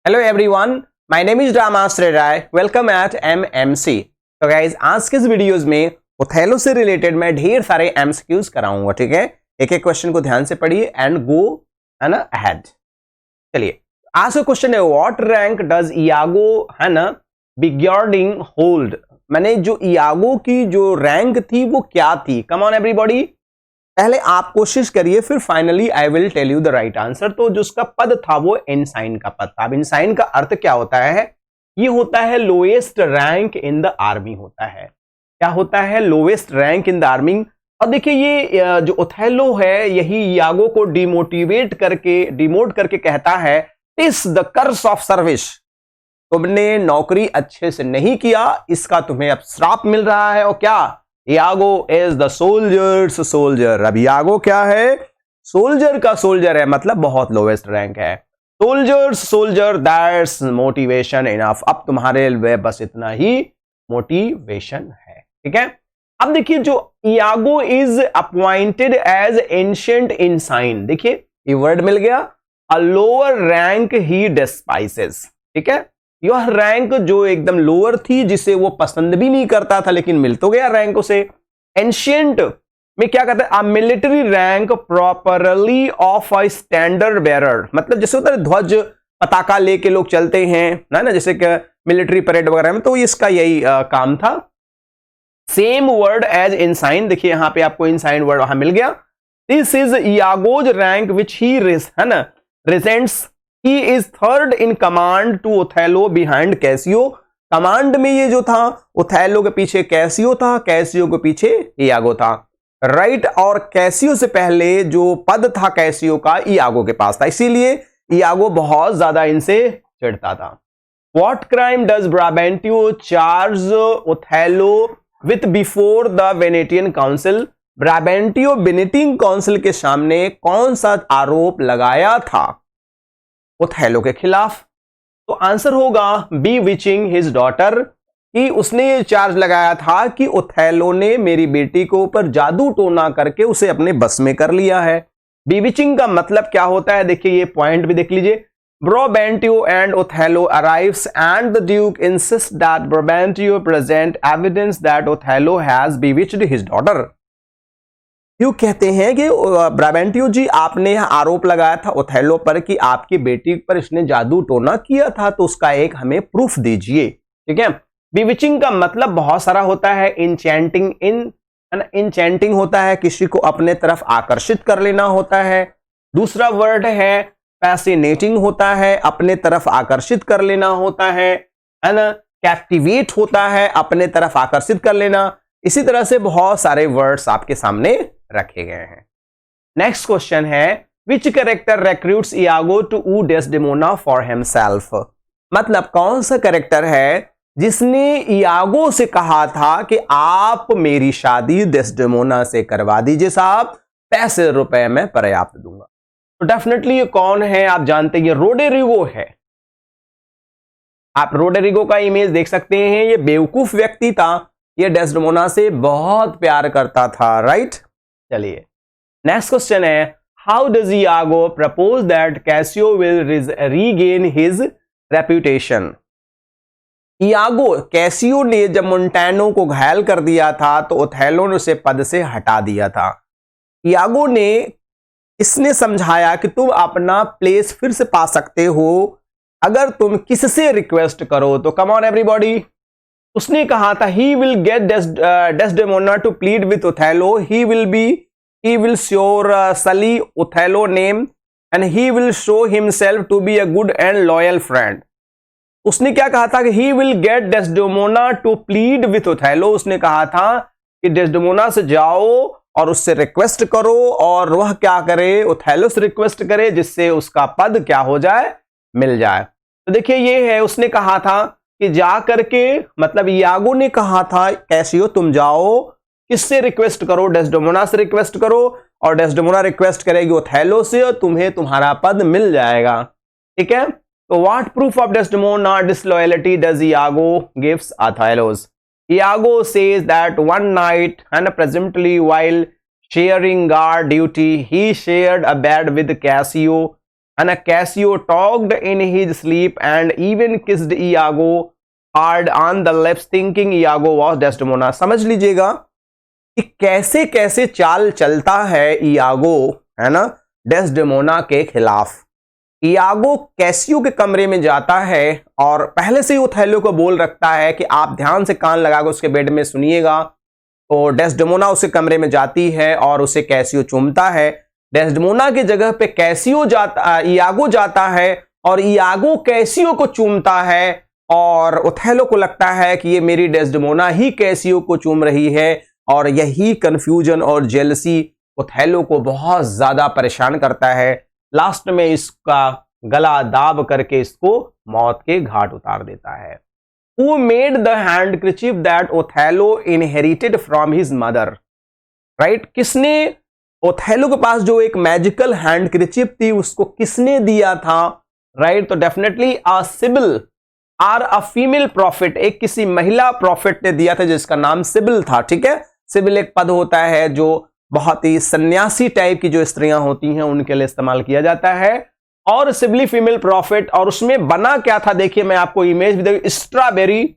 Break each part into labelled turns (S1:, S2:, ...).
S1: Hello everyone, my name is Ramashray Rai. Welcome at MMC. तो guys, आज के इस वीडियोस में ओथेलो से रिलेटेड मैं ढेर सारे एमसीक्यूज कराऊंगा। ठीक है, एक एक क्वेश्चन को ध्यान से पढ़िए एंड गो है ना अहेड। चलिए, आज का क्वेश्चन है व्हाट रैंक डज इयागो है ना बिग्यार्डिंग होल्ड। मैंने जो इयागो की जो रैंक थी वो क्या थी। कम ऑन एवरीबॉडी, पहले आप कोशिश करिए, फिर finally I will tell you the right answer. तो जो उसका पद था वो इनसाइन का पद था। अब इनसाइन का अर्थ क्या होता है? ये होता है lowest rank in the army होता है। क्या होता है? Lowest rank in the army. और देखिए, ये जो ओथेलो है यही इयागो को डिमोट करके कहता है इस द कर्स ऑफ सर्विस। तुमने नौकरी अच्छे से नहीं किया, इसका तुम्हें अब श्राप मिल रहा है। और क्या? Iago is the soldiers soldier. अब इयागो क्या है? सोल्जर का सोल्जर है, मतलब बहुत लोवेस्ट रैंक है। Soldiers soldier, that's motivation enough. अब तुम्हारे लिए बस इतना ही मोटिवेशन है। ठीक है, अब देखिए, जो Iago is appointed as ancient ensign, देखिए ये वर्ड मिल गया, अ लोअर रैंक ही डिस्पाइसेस। ठीक है, यह रैंक जो एकदम लोअर थी, जिसे वो पसंद भी नहीं करता था, लेकिन मिल तो गया रैंक उसे। एंशिएंट में क्या कहते हैं? A military rank properly of a standard bearer. मतलब जैसे होता है ध्वज पताका लेके लोग चलते हैं ना, जैसे कि मिलिट्री परेड वगैरह में, तो इसका यही काम था। सेम वर्ड एज इनसाइन, देखिए यहां पे आपको इनसाइन वर्ड वहां मिल गया। This is Iago's rank which he है ना regents. He is third in command to Othello behind Cassio. Command में ये जो था, ओथेलो के पीछे कैसियो था, कैसियो के पीछे इयागो था। राइट, और कैसियो से पहले जो पद था कैसियो का, इयागो के पास था, इसीलिए इयागो बहुत ज्यादा इनसे चिढ़ता था। What crime does Brabantio charge Othello with before the Venetian council. Brabantio Venetian council के सामने कौन सा आरोप लगाया था ओथेलो के खिलाफ? तो आंसर होगा बी विचिंग हिज डॉटर, कि उसने ये चार्ज लगाया था कि ओथेलो ने मेरी बेटी के ऊपर जादू टोना करके उसे अपने बस में कर लिया है। बीविचिंग का मतलब क्या होता है? देखिए ये पॉइंट भी देख लीजिए। Brabantio and Othello arrives and the duke insist that Brabantio present evidence that Othello has bewitched his daughter. क्यों कहते हैं कि ब्राबेंटियो जी, आपने आरोप लगाया था ओथेलो पर कि आपकी बेटी पर इसने जादू टोना किया था, तो उसका एक हमें प्रूफ दीजिए। ठीक है, बीविचिंग का मतलब बहुत सारा होता है। इंचेंटिंग इंचेंटिंग होता है, किसी को अपने तरफ आकर्षित कर लेना होता है। दूसरा वर्ड है फैसिनेटिंग होता है, अपने तरफ आकर्षित कर लेना होता है ना। कैप्टिवेट होता है, अपने तरफ आकर्षित कर लेना। इसी तरह से बहुत सारे वर्ड्स आपके सामने रखे गए हैं। नेक्स्ट क्वेश्चन है which character recruits Iago to woo Desdemona for himself. मतलब कौन सा कैरेक्टर है जिसने इयागो से कहा था कि आप मेरी शादी डेस्डेमोना से करवा दीजिए साहब, पैसे रुपए में पर्याप्त दूंगा। तो डेफिनेटली ये कौन है? आप जानते हैं, ये रोडेरिगो है। आप रोडेरिगो का इमेज देख सकते हैं। ये बेवकूफ व्यक्ति था, ये डेस्डेमोना से बहुत प्यार करता था। राइट, चलिए नेक्स्ट क्वेश्चन है how does Iago propose that Casio will regain his reputation. Iago, Casio ने जब मोंटैनो को घायल कर दिया था तो ओथेलो ने उसे पद से हटा दिया था। इयागो ने इसने समझाया कि तुम अपना प्लेस फिर से पा सकते हो अगर तुम किससे रिक्वेस्ट करो। तो कम ऑन एवरीबॉडी, उसने कहा था he will get Desdemona to plead with Othello, he will sure sully Othello name and he will show himself to be a good and loyal friend. उसने क्या कहा था कि he will get Desdemona to plead with Othello. उसने कहा था कि Desdemona से जाओ और उससे रिक्वेस्ट करो, और वह क्या करे? ओथेलो से रिक्वेस्ट करे, जिससे उसका पद क्या हो जाए? मिल जाए। तो देखिए ये है, उसने कहा था कि जा करके, मतलब इयागो ने कहा था कैसियो तुम जाओ, किससे रिक्वेस्ट करो? डेस्डेमोना से रिक्वेस्ट करो, और डेस्डेमोना रिक्वेस्ट करेगी ओथेलो से, और तुम्हें तुम्हारा पद मिल जाएगा। ठीक है, तो what proof of Desdemona disloyalty does Iago gives Othello's. Iago says that one night, and presumably while sharing guard duty, he shared a bed with Cassio. है ना। Casio talked in his sleep and even kissed Iago hard on the lips thinking Iago was Desdemona. समझ लीजिएगा कि कैसे कैसे चाल चलता है इयागो, है ना, डेस्डेमोना के खिलाफ। इयागो कैसियो के कमरे में जाता है और पहले से ही ओथेलो को बोल रखता है कि आप ध्यान से कान लगाकर उसके बेड में सुनिएगा। तो डेस्डेमोना उसके कमरे में जाती है और उसे कैसियो चूमता है। डेस्डेमोना की जगह पे कैसियो जाता, इयागो जाता है और इयागो कैसियो को चूमता है और ओथेलो को लगता है कि ये मेरी डेस्डेमोना ही कैसियो को चूम रही है और यही कंफ्यूजन और जेलसी ओथेलो को बहुत ज्यादा परेशान करता है। लास्ट में इसका गला दाब करके इसको मौत के घाट उतार देता है। Who made the handkerchief that Othello inherited from his mother? Right? किसने ओथेलो के पास जो एक मैजिकल हैंडकरचीफ थी उसको किसने दिया था? राइट, तो डेफिनेटली अ सिबिल और अ फीमेल प्रॉफिट, एक किसी महिला प्रॉफिट ने दिया था जिसका नाम सिबिल था। ठीक है, सिबिल एक पद होता है जो बहुत ही सन्यासी टाइप की जो स्त्रियां होती हैं उनके लिए इस्तेमाल किया जाता है। और सिबली फीमेल प्रॉफिट, और उसमें बना क्या था देखिए, मैं आपको इमेज भी देखिए। स्ट्रॉबेरी,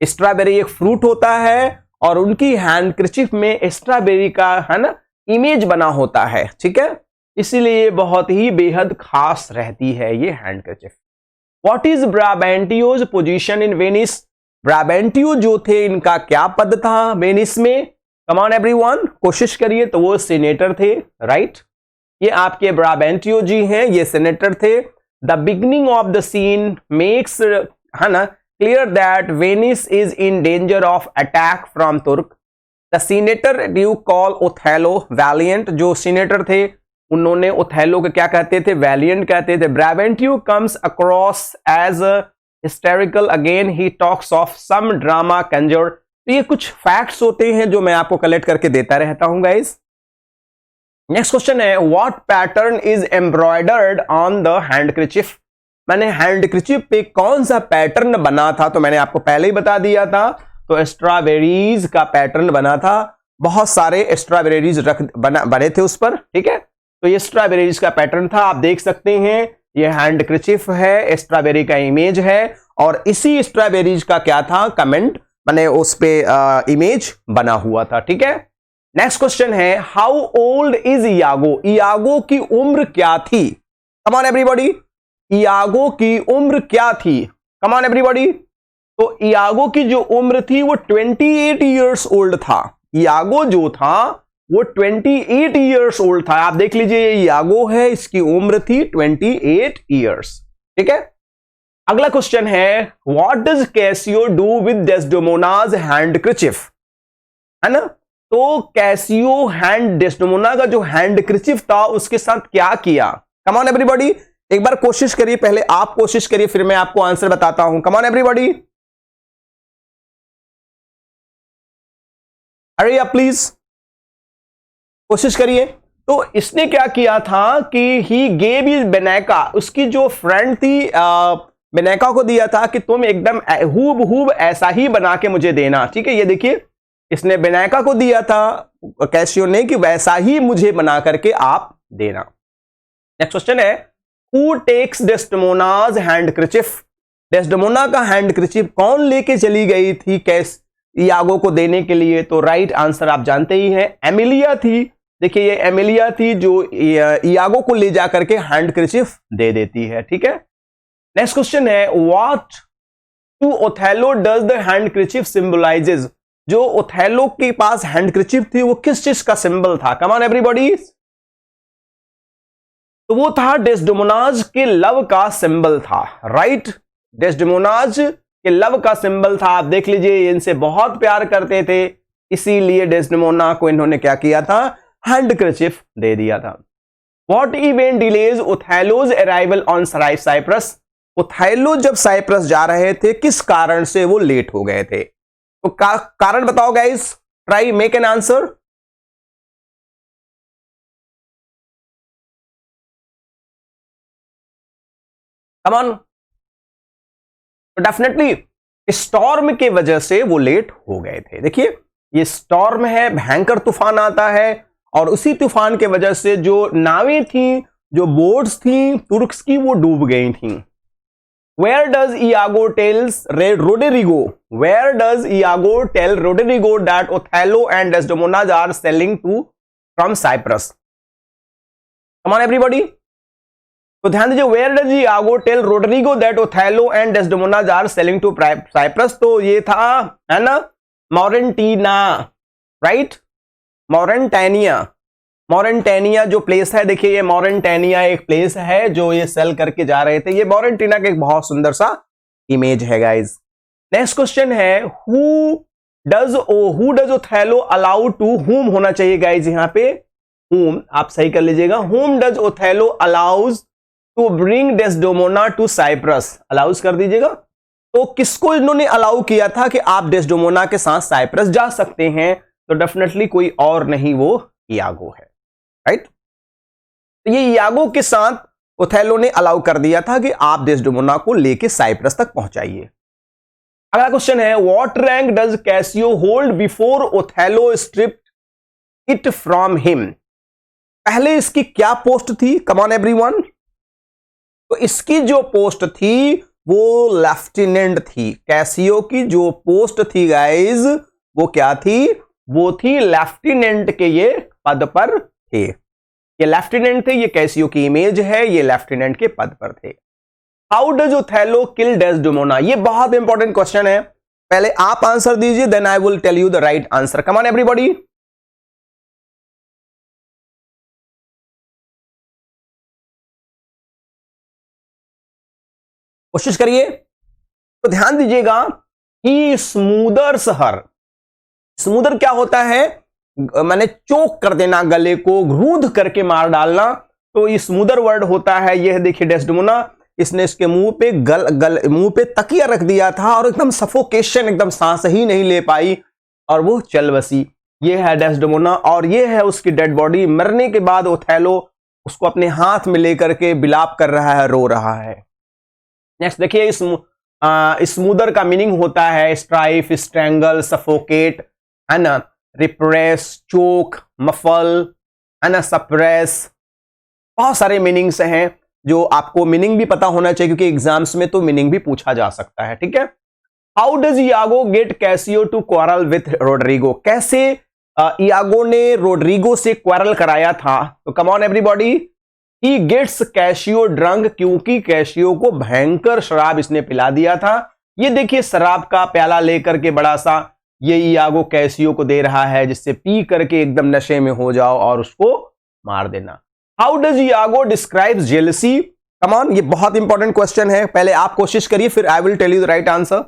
S1: स्ट्रॉबेरी एक फ्रूट होता है और उनकी हैंडकरचीफ में स्ट्रॉबेरी का, है ना, इमेज बना होता है। ठीक है, इसीलिए बहुत ही बेहद खास रहती है ये handkerchief. What is Brabantio's position in Venice? Brabantio जो थे इनका क्या पद था वेनिस में? कम ऑन एवरीवन, कोशिश करिए। तो वो सीनेटर थे। राइट, ये आपके ब्राबेंटियो जी हैं, ये सेनेटर थे। The beginning of the scene makes, है ना, clear that Venice is in danger of attack from Turk. The senator do call Othello valiant. जो सीनेटर थे उन्होंने ओथेलो को क्या कहते थे? वैलियंट कहते थे। Brabantio comes across as hysterical, again he talks of some drama conjure. तो ये कुछ फैक्ट्स होते हैं जो मैं आपको कलेक्ट करके देता रहता हूं गाइस। नेक्स्ट क्वेश्चन है, what pattern is embroidered on the handkerchief? मैंने हैंडकरचीफ पे कौन सा पैटर्न बना था? तो मैंने आपको पहले ही बता दिया था। तो स्ट्रॉबेरीज का पैटर्न बना था, बहुत सारे स्ट्रॉबेरीज बने थे उस पर। ठीक है, तो ये स्ट्रॉबेरीज का पैटर्न था। आप देख सकते हैं ये हैंडकरचीफ है, स्ट्रॉबेरी का इमेज है और इसी स्ट्रॉबेरीज का क्या था? कमेंट मैंने उस पे इमेज बना हुआ था। ठीक है, नेक्स्ट क्वेश्चन है, how old is Iago? Iago की उम्र क्या थी? कम ऑन एवरीबॉडी, इयागो की उम्र क्या थी? कम ऑन एवरीबॉडी। तो इयागो की जो उम्र थी वो 28 ईयर्स ओल्ड था। इयागो जो था वो 28 ईयर्स ओल्ड था। आप देख लीजिए, ये इयागो है, इसकी उम्र थी 28 ईयर्स। ठीक है, अगला क्वेश्चन है, what does Cassio do with Desdemona's handkerchief? है ना, तो कैसियो डेस्डेमोना का जो हैंडकरचीफ था उसके साथ क्या किया? कम ऑन एवरीबॉडी, एक बार कोशिश करिए। पहले आप कोशिश करिए, फिर मैं आपको आंसर बताता हूं। कम ऑन एवरीबॉडी, अरे आप प्लीज कोशिश करिए। तो इसने क्या किया था कि ही गेव इज बेनेका, उसकी जो फ्रेंड थी बेनेका को दिया था कि तुम एकदम हूबहूब ऐसा ही बना के मुझे देना। ठीक है, ये देखिए, इसने बेनेका को दिया था कैसियो ने कि वैसा ही मुझे बना करके आप देना। नेक्स्ट क्वेश्चन है, हु टेक्स डेस्डेमोनाज हैंडकरचीफ? डेस्डेमोना का हैंडकरचीफ कौन लेके चली गई थी इयागो को देने के लिए? तो राइट आंसर आप जानते ही हैं, एमिलिया थी। देखिए, ये एमिलिया थी जो इयागो को ले जाकर के हैंडकरचीफ दे देती है। ठीक है, नेक्स्ट क्वेश्चन है, what to Othello does the handkerchief symbolizes? जो ओथेलो के पास हैंडकरचीफ थी वो किस चीज का सिंबल था? कम ऑन एवरीबॉडी, तो वो था डेस्डेमोनाज के लव का सिंबल था। राइट, डेस्डेमोनाज के लव का सिंबल था। आप देख लीजिए, इनसे बहुत प्यार करते थे, इसीलिए डेस्डेमोना को इन्होंने क्या किया था? हैंडकरचीफ दे दिया था। What event delays Othello's arrival on Cyprus? Othello जब साइप्रस जा रहे थे किस कारण से वो लेट हो गए थे? तो कारण बताओ guys, try make an answer. Come on, तो डेफिनेटली स्टॉर्म के वजह से वो लेट हो गए थे। देखिए, ये स्टॉर्म है, भयंकर तूफान आता है और उसी तूफान के वजह से जो नावें थी जो बोट्स थी तुर्क्स की वो डूब गई थी। Where does Iago tells Roderigo where does Iago tell Roderigo that Othello and Desdemona are sailing to from Cyprus? Come on everybody, तो ध्यान दीजिए, where does Iago tell Roderigo that Othello and Desdemona are sailing to Cyprus, तो ये था, है ना, मॉरेंटीना, right, मॉरेंटेनिया। मॉरेंटेनिया जो place है, देखिए ये मॉरेंटेनिया एक प्लेस है जो ये सेल करके जा रहे थे। ये मॉरेंटीना का एक बहुत सुंदर सा इमेज है गाइज। नेक्स्ट क्वेश्चन है, who does Othello allow to whom होना चाहिए गाइज, यहां पे हुम आप सही कर लीजिएगा। Whom does Othello allows to bring Desdemona to Cyprus, allows कर दीजिएगा। तो किसको इन्होंने अलाउ किया था कि आप डेस्डेमोना के साथ साइप्रस जा सकते हैं? तो डेफिनेटली कोई और नहीं, वो इयागो है, राइट। तो ये इयागो के साथ ओथेलो ने अलाउ कर दिया था कि आप डेस्डेमोना को लेके साइप्रस तक पहुंचाइए। अगला क्वेश्चन है, what rank does Cassio hold before Othello stripped it from him? पहले इसकी क्या पोस्ट थी? कम ऑन एवरीवन, तो इसकी जो पोस्ट थी वो लेफ्टिनेंट थी। कैसियो की जो पोस्ट थी गाइज वो क्या थी? वो थी लेफ्टिनेंट के ये पद पर थे। ये लेफ्टिनेंट थे, ये कैसियो की इमेज है, ये लेफ्टिनेंट के पद पर थे। How does Othello kill Desdemona? ये बहुत इंपॉर्टेंट क्वेश्चन है, पहले आप आंसर दीजिए, then I will tell you the right answer. Come on everybody, कोशिश करिए। तो ध्यान दीजिएगा कि स्मूदर शहर, स्मूदर क्या होता है? मैंने चोक कर देना, गले को रूंध करके मार डालना, तो ये स्मूदर वर्ड होता है। यह देखिए डेस्डेमोना, इसने इसके मुंह पे मुंह पे तकिया रख दिया था और एकदम सफोकेशन, एकदम सांस ही नहीं ले पाई और वो चल बसी। ये है डेस्डेमोना और ये है उसकी डेड बॉडी। मरने के बाद ओथेलो उसको अपने हाथ में लेकर के बिलाप कर रहा है, रो रहा है। नेक्स्ट देखिए, स्मूदर का मीनिंग होता है स्ट्राइफ, स्ट्रैंगल, सफोकेट, है ना, रिप्रेस, चोक, मफल, है ना, सप्रेस। बहुत सारे मीनिंग्स हैं जो आपको मीनिंग भी पता होना चाहिए क्योंकि एग्जाम्स में तो मीनिंग भी पूछा जा सकता है, ठीक है। How does Iago get Cassio to quarrel with Roderigo? कैसे इयागो ने रोड्रिगो से क्वारल कराया था? तो come on everybody, he gets Cassio drunk, क्योंकि कैशियो को भयंकर शराब इसने पिला दिया था। ये देखिए शराब का प्याला लेकर के बड़ा सा ये इयागो कैशियो को दे रहा है, जिससे पी करके एकदम नशे में हो जाओ और उसको मार देना। How does Iago describe jealousy? Come on, ये बहुत इंपॉर्टेंट क्वेश्चन है, पहले आप कोशिश करिए फिर I will tell you the right answer.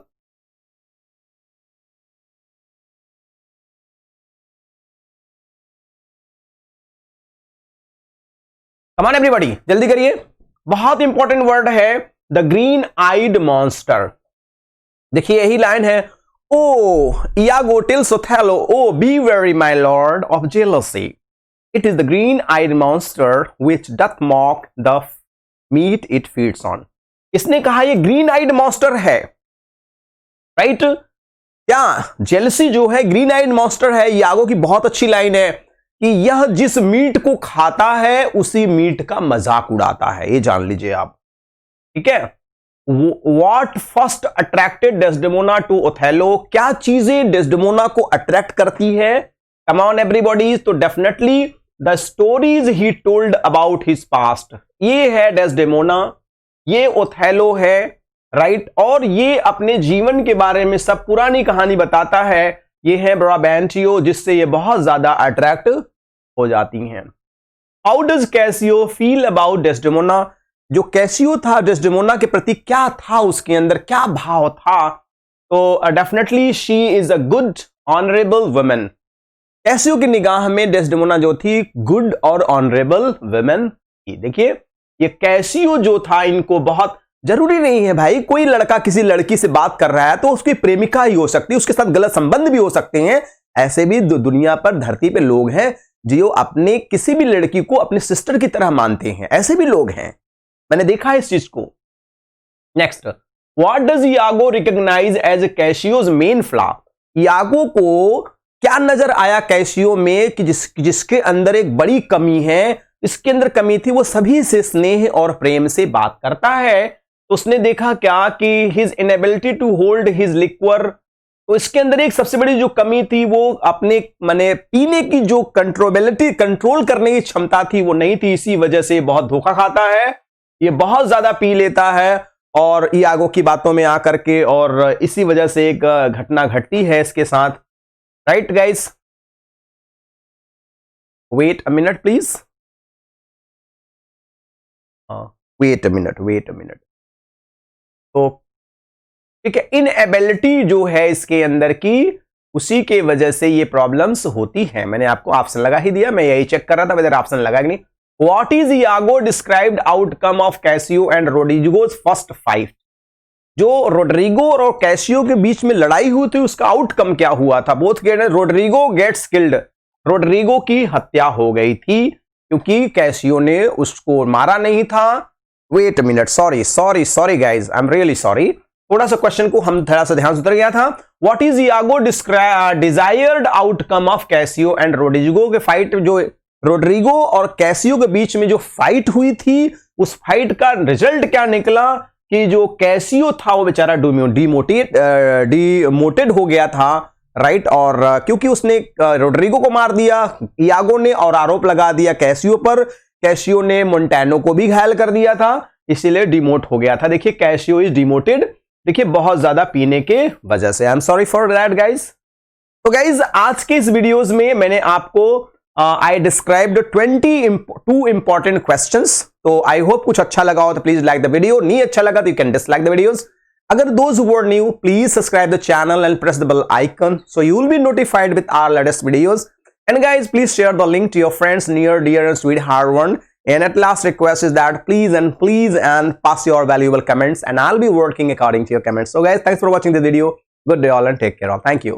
S1: Come on everybody, जल्दी करिए, बहुत इंपॉर्टेंट वर्ड है द ग्रीन आइड मॉन्स्टर। देखिए यही लाइन है, O Iago tells Othello, O beware my lord of jealousy, it is the green eyed monster which doth mock the meat it feeds on. इसने कहा ये green eyed monster है, right. क्या jealousy जो है green eyed monster है? Iago की बहुत अच्छी लाइन है कि यह जिस मीट को खाता है उसी मीट का मजाक उड़ाता है, ये जान लीजिए आप, ठीक है। What first attracted Desdemona to Othello? क्या चीजें डेस्डेमोना को अट्रैक्ट करती है? Come on everybody, तो definitely the stories he told about his past. ये है डेस्डेमोना, ये ओथेलो है, राइट, और ये अपने जीवन के बारे में सब पुरानी कहानी बताता है। ये है ब्राबैंटियो, जिससे ये बहुत ज्यादा अट्रैक्ट हो जाती हैं। How does Casio feel about Desdemona? जो कैसियो था डेस्डेमोना के प्रति क्या था, उसके अंदर क्या भाव था? तो definitely she is a good honourable women. Casio की निगाह में डेस्डेमोना जो थी गुड और ऑनरेबल वुमेन थी। देखिए ये कैसियो जो था, इनको बहुत जरूरी नहीं है भाई, कोई लड़का किसी लड़की से बात कर रहा है तो उसकी प्रेमिका ही हो सकती है, उसके साथ गलत संबंध भी हो सकते हैं। ऐसे भी दुनिया पर धरती पे लोग हैं जो अपने किसी भी लड़की को अपने सिस्टर की तरह मानते हैं, ऐसे भी लोग हैं, मैंने देखा है इस चीज को। Next, what does Iago recognise as Cassio's main flaw? Iago को क्या नजर आया कैसियो में कि जिसके अंदर एक बड़ी कमी है, इसके अंदर कमी थी, वो सभी से स्नेह और प्रेम से बात करता है। तो उसने देखा क्या कि his inability to hold his liquor, तो इसके अंदर एक सबसे बड़ी जो कमी थी वो अपने माने पीने की जो कंट्रोलेबिलिटी, कंट्रोल करने की क्षमता थी वो नहीं थी। इसी वजह से बहुत धोखा खाता है, ये बहुत ज्यादा पी लेता है और इयागो की बातों में आकर के, और इसी वजह से एक घटना घटती है इसके साथ। Right guys, wait a minute please, wait a minute. तो ठीक है, इनएबिलिटी जो है इसके अंदर की, उसी के वजह से ये प्रॉब्लम्स होती हैं। मैंने आपको ऑप्शन लगा ही दिया, मैं यही चेक कर रहा था whether ऑप्शन लगा कि नहीं। What is Iago described outcome of Cassio and Rodrigues first fight, जो रोड्रिगो और कैसियो के बीच में लड़ाई हुई थी उसका आउटकम क्या हुआ था। Both get, Rodrigo gets killed, Rodrigo की हत्या हो गई थी क्योंकि कैसियो ने उसको मारा नहीं था। Wait a minute, sorry guys, I am really sorry, थोड़ा सा क्वेश्चन को हम थोड़ा सा ध्यान से उतर गया था। What is Iago desired outcome of Cassio and Rodrigo के फाइट, जो रोड्रिगो और कैसियो के बीच में जो फाइट हुई थी उस फाइट का रिजल्ट क्या निकला कि जो कैसियो था वो बेचारा डिमोटेड हो गया था। राइट, और क्योंकि उसने रोड्रिगो को मार दिया इयागो ने और आरोप लगा दिया कैसियो पर, कैसियो ने मोंटेनो को भी घायल कर दिया था, इसीलिए डिमोट हो गया था। देखिए कैसियो इज डिमोटेड, देखिए बहुत ज्यादा पीने के वजह से। I am sorry for that guys. तो गाइज आज के इस वीडियोस में मैंने आपको आई डिस्क्राइब्ड 22 इंपॉर्टेंट क्वेश्चंस। तो आई होप कुछ अच्छा लगा हो तो प्लीज लाइक द वीडियो, नहीं अच्छा लगा तो you can dislike the videos. अगर those who are new please subscribe the channel and press the bell icon so you will be notified with our latest videos. And guys, please share the link to your friends, near, dear and sweetheart one. And at last request is that please pass your valuable comments and I'll be working according to your comments. So guys, thanks for watching the video. Good day all and take care all. Thank you.